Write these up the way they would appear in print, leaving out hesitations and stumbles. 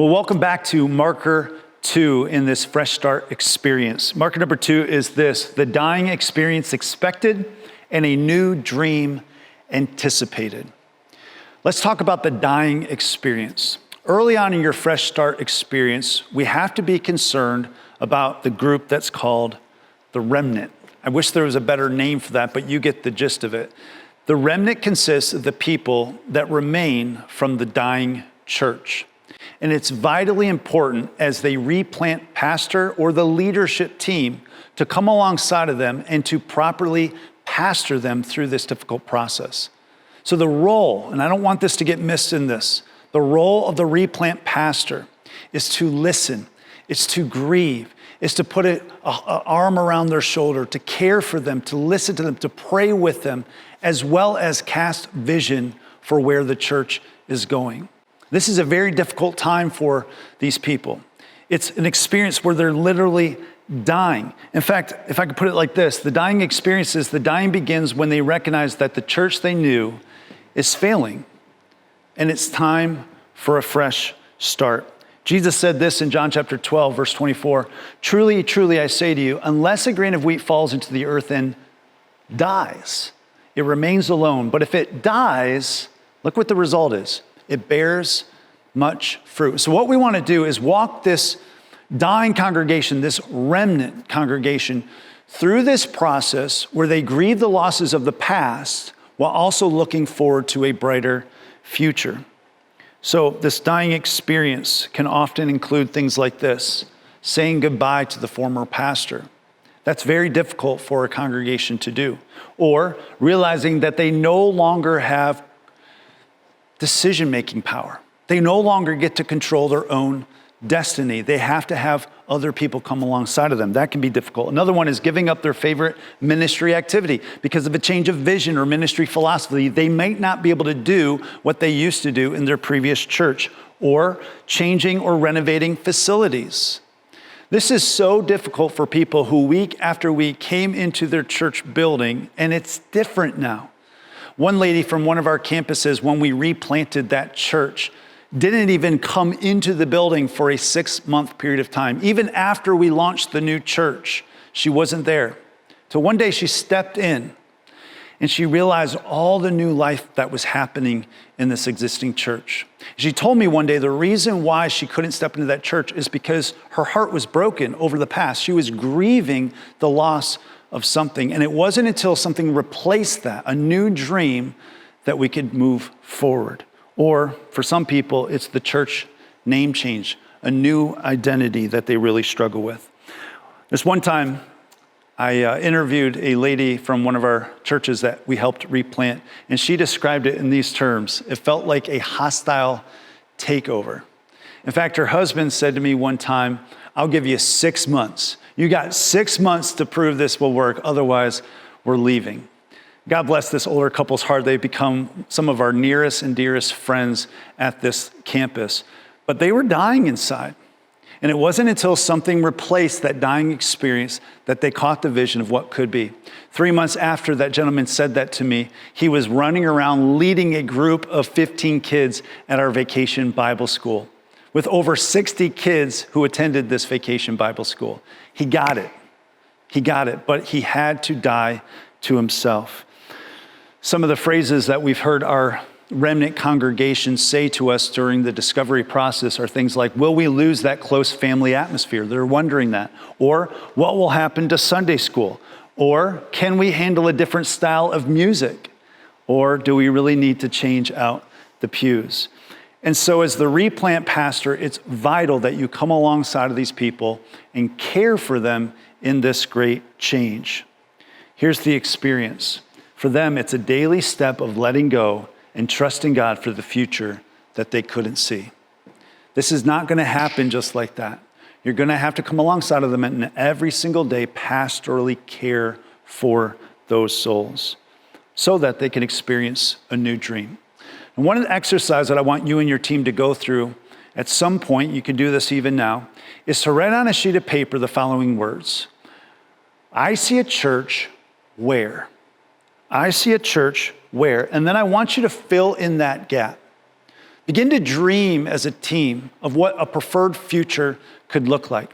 Well, welcome back to marker 2 in this Fresh Start experience. Marker number 2 is this: the dying experience expected and a new dream anticipated. Let's talk about the dying experience. Early on in your Fresh Start experience, we have to be concerned about the group that's called the remnant. I wish there was a better name for that, but you get the gist of it. The remnant consists of the people that remain from the dying church. And it's vitally important as they replant pastor or the leadership team to come alongside of them and to properly pastor them through this difficult process. So the role, and I don't want this to get missed in this, the role of the replant pastor is to listen, it's to grieve, is to put an arm around their shoulder, to care for them, to listen to them, to pray with them, as well as cast vision for where the church is going. This is a very difficult time for these people. It's an experience where they're literally dying. In fact, if I could put it like this, the dying begins when they recognize that the church they knew is failing, and it's time for a fresh start. Jesus said this in John chapter 12, verse 24, "Truly, truly, I say to you, unless a grain of wheat falls into the earth and dies, it remains alone. But if it dies, look what the result is. It bears much fruit." So what we want to do is walk this dying congregation, this remnant congregation, through this process where they grieve the losses of the past while also looking forward to a brighter future. So this dying experience can often include things like this: saying goodbye to the former pastor. That's very difficult for a congregation to do. Or realizing that they no longer have decision-making power. They no longer get to control their own destiny. They have to have other people come alongside of them. That can be difficult. Another one is giving up their favorite ministry activity because of a change of vision or ministry philosophy. They might not be able to do what they used to do in their previous church, or changing or renovating facilities. This is so difficult for people who week after week came into their church building, and it's different now. One lady from one of our campuses, when we replanted that church, didn't even come into the building for a 6-month period of time. Even after we launched the new church, she wasn't there. So one day she stepped in and she realized all the new life that was happening in this existing church. She told me one day the reason why she couldn't step into that church is because her heart was broken over the past. She was grieving the loss of something. And it wasn't until something replaced that, a new dream, that we could move forward. Or for some people, it's the church name change, a new identity that they really struggle with. This one time, I interviewed a lady from one of our churches that we helped replant, and she described it in these terms: it felt like a hostile takeover. In fact, her husband said to me one time, "I'll give you 6 months. You got 6 months to prove this will work, otherwise we're leaving." God bless this older couple's heart. They've become some of our nearest and dearest friends at this campus. But they were dying inside. And it wasn't until something replaced that dying experience that they caught the vision of what could be. 3 months after that gentleman said that to me, he was running around leading a group of 15 kids at our vacation Bible school, with over 60 kids who attended this vacation Bible school. He got it, but he had to die to himself. Some of the phrases that we've heard our remnant congregations say to us during the discovery process are things like, will we lose that close family atmosphere? They're wondering that. Or what will happen to Sunday school? Or can we handle a different style of music? Or do we really need to change out the pews? And so as the replant pastor, it's vital that you come alongside of these people and care for them in this great change. Here's the experience. For them, it's a daily step of letting go and trusting God for the future that they couldn't see. This is not going to happen just like that. You're going to have to come alongside of them and every single day pastorally care for those souls so that they can experience a new dream. And one of the exercises that I want you and your team to go through at some point, you can do this even now, is to write on a sheet of paper the following words: I see a church where. I see a church where, and then I want you to fill in that gap. Begin to dream as a team of what a preferred future could look like.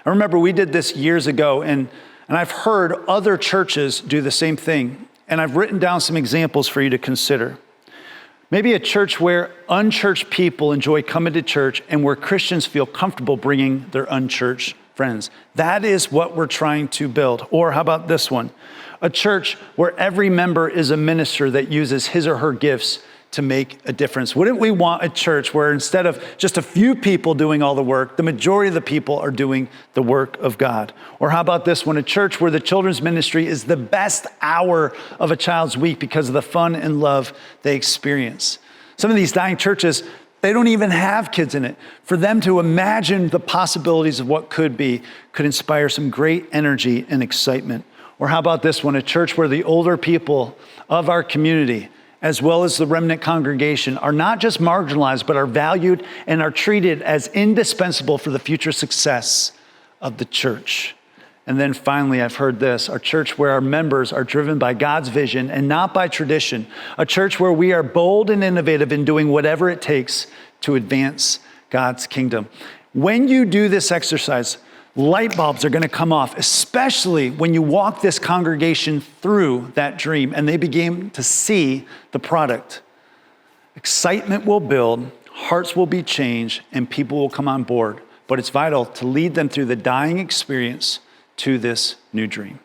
I remember we did this years ago, and I've heard other churches do the same thing. And I've written down some examples for you to consider. Maybe a church where unchurched people enjoy coming to church and where Christians feel comfortable bringing their unchurched friends. That is what we're trying to build. Or how about this one? A church where every member is a minister that uses his or her gifts to make a difference. Wouldn't we want a church where instead of just a few people doing all the work, the majority of the people are doing the work of God? Or how about this one? A church where the children's ministry is the best hour of a child's week because of the fun and love they experience. Some of these dying churches, they don't even have kids in it. For them to imagine the possibilities of what could be could inspire some great energy and excitement. Or how about this one? A church where the older people of our community, as well as the remnant congregation, are not just marginalized, but are valued and are treated as indispensable for the future success of the church. And then finally, I've heard this, a church where our members are driven by God's vision and not by tradition. A church where we are bold and innovative in doing whatever it takes to advance God's kingdom. When you do this exercise, light bulbs are going to come off, especially when you walk this congregation through that dream and they begin to see the product. Excitement will build, hearts will be changed, and people will come on board. But it's vital to lead them through the dying experience to this new dream.